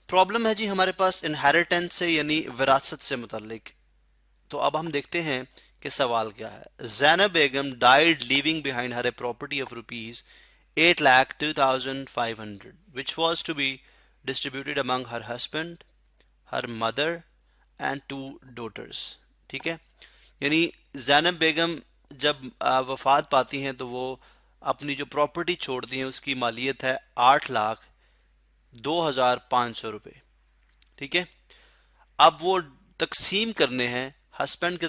Problem है जी हमारे पास inheritance से यानी विरासत से मुतल्लिक। तो अब हम देखते हैं कि सवाल क्या है। Zainab Begum died leaving behind her a property of rupees 8,02,500 which was to be distributed among her husband, her mother and two daughters। ठीक है, यानी जैनब बेगम जब वफात पाती हैं तो वो अपनी जो प्रॉपर्टी छोड़ती हैं उसकी मालियत है 8,02,500 रुपये। ठीक है, अब वो तकसीम करने हैं हस्बैंड के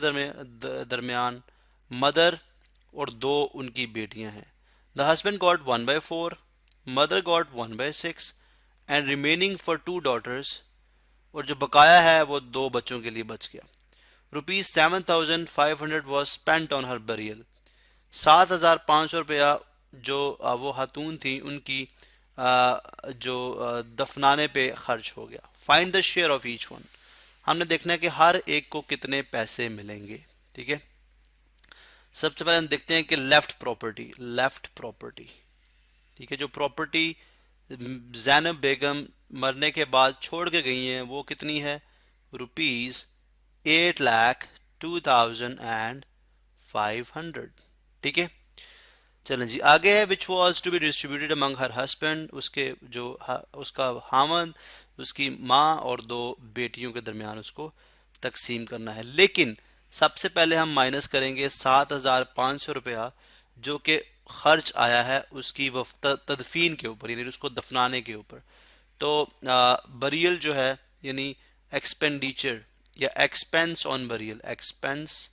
दरमियान मदर और दो उनकी बेटियां हैं। The husband got 1/4, mother got 1/6 and remaining for two daughters, और जो बकाया है वो दो बच्चों के लिए बच गया। ₹7,500 was spent on her burial. 7,500 रुपया जो वो खातून थी उनकी जो दफनाने पे खर्च हो गया। Find the share of each one, हमने देखना है कि हर एक को कितने पैसे मिलेंगे। ठीक है, सबसे पहले हम देखते हैं कि लेफ्ट प्रॉपर्टी। ठीक है, जो प्रॉपर्टी जैनब बेगम मरने के बाद छोड़ के गई हैं वो कितनी है? ₹8,02,500। ठीक है, चलें जी आगे है। Which was to be distributed among her husband, उसके जो उसका हामद, उसकी माँ और दो बेटियों के दरमियान उसको तकसीम करना है। लेकिन सबसे पहले हम माइनस करेंगे 7,500 रुपया जो कि खर्च आया है उसकी तदफीन के ऊपर, यानी उसको दफनाने के ऊपर। तो बरियल जो है यानी एक्सपेंडिचर या एक्सपेंस ऑन बरियल, एक्सपेंस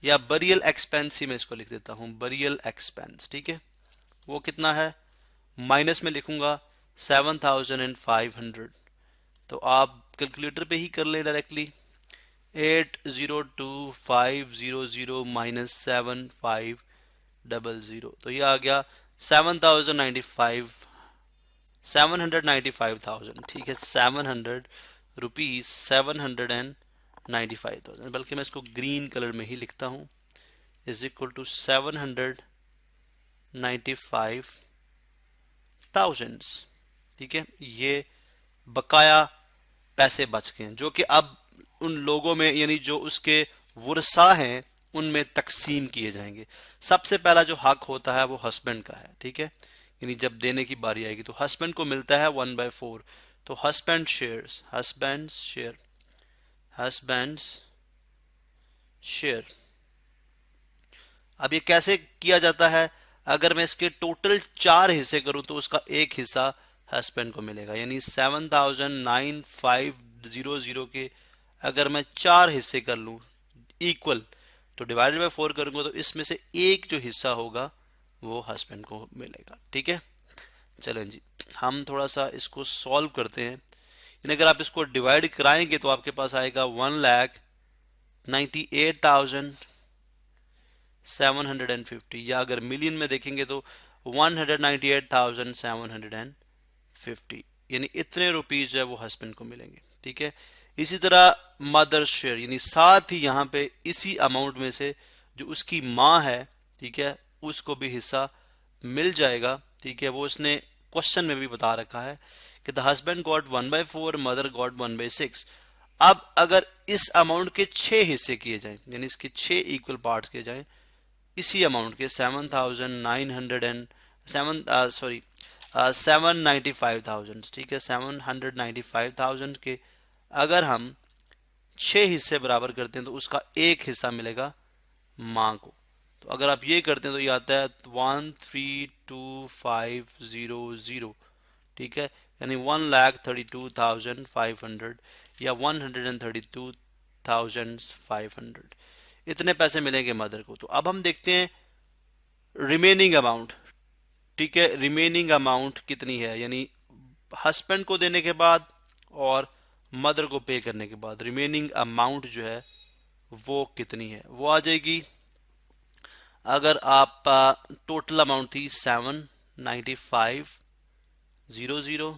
या बरियल एक्सपेंस ही मैं इसको लिख देता हूँ, बरियल एक्सपेंस। ठीक है, वो कितना है? माइनस में लिखूंगा 7,500। तो आप कैलकुलेटर पे ही कर लें डायरेक्टली। 8,02,500 माइनस 7,500, तो ये आ गया 7,950। ठीक है, 700 रुपीज 795,000, बल्कि मैं इसको ग्रीन कलर में ही लिखता हूँ, इज इक्वल टू 795,000। ठीक है, ये बकाया पैसे बच गए हैं जो कि अब उन लोगों में यानी जो उसके वरसा हैं उनमें तकसीम किए जाएंगे। सबसे पहला जो हक होता है वो हस्बैंड का है। ठीक है, यानी जब देने की बारी आएगी तो हस्बैंड को मिलता है 1/4। तो हस्बैंड शेयर। अब ये कैसे किया जाता है? अगर मैं इसके टोटल 4 हिस्से करूं तो उसका एक हिस्सा हस्बैंड को मिलेगा, यानी 7,9,500 के अगर मैं 4 हिस्से कर लूं इक्वल, तो डिवाइडेड बाय 4 करूंगा तो इसमें से एक जो हिस्सा होगा वो हस्बैंड को मिलेगा। ठीक है, चलें जी हम थोड़ा सा इसको सॉल्व करते हैं। यानी अगर आप इसको डिवाइड कराएंगे तो आपके पास आएगा 1,98,750, या अगर मिलियन में देखेंगे तो 198,750, यानी इतने रुपीज जो है वो हस्बैंड को मिलेंगे। ठीक है, इसी तरह मदर शेयर, यानी साथ ही यहाँ पे इसी अमाउंट में से जो उसकी माँ है, ठीक है, उसको भी हिस्सा मिल जाएगा। ठीक है, वो उसने क्वेश्चन में भी बता रखा है कि the husband got 1/4, mother got 1/6। अब अगर इस अमाउंट के 6 हिस्से किए जाएं, यानी इसके 6 इक्वल पार्ट्स किए जाएं इसी अमाउंट के 7,995,000, ठीक है, 795,000 के अगर हम 6 हिस्से बराबर करते हैं तो उसका एक हिस्सा मिलेगा माँ को। तो अगर आप ये करते हैं तो ये आता है 132,500। ठीक है, यानी 1,32,500 या 132,500 इतने पैसे मिलेंगे मदर को। तो अब हम देखते हैं रिमेनिंग अमाउंट। ठीक है, रिमेनिंग अमाउंट कितनी है, यानी हस्बैंड को देने के बाद और मदर को पे करने के बाद रिमेनिंग अमाउंट जो है वो कितनी है? वो आ जाएगी, अगर आप टोटल अमाउंट थी 795,000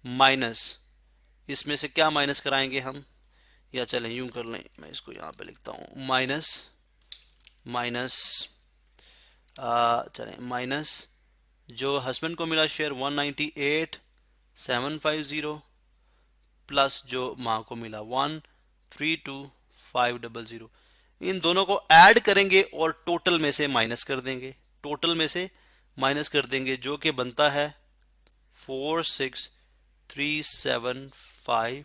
माइनस, इसमें से क्या माइनस कराएंगे हम, या चलें यूं कर लें, मैं इसको यहाँ पे लिखता हूँ माइनस माइनस चलें माइनस जो हस्बैंड को मिला शेयर 198,750 प्लस जो माँ को मिला 132,500। इन दोनों को ऐड करेंगे और टोटल में से माइनस कर देंगे, टोटल में से माइनस कर देंगे, जो कि बनता है 463750,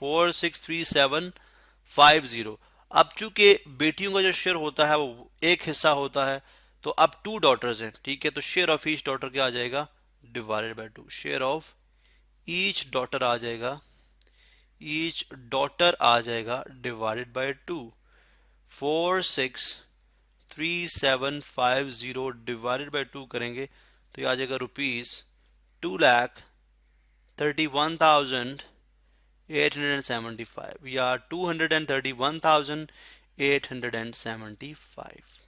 463750। अब चूंकि बेटियों का जो शेयर होता है वो एक हिस्सा होता है, तो अब टू डॉटर्स हैं, ठीक है, तो शेयर ऑफ ईच डॉटर क्या आ जाएगा, divided by two. Share of each daughter आ जाएगा, ईच डॉटर आ जाएगा divided by two. 463750 divided by two करेंगे तो ये आ जाएगा ₹2,31,875 या 231,875।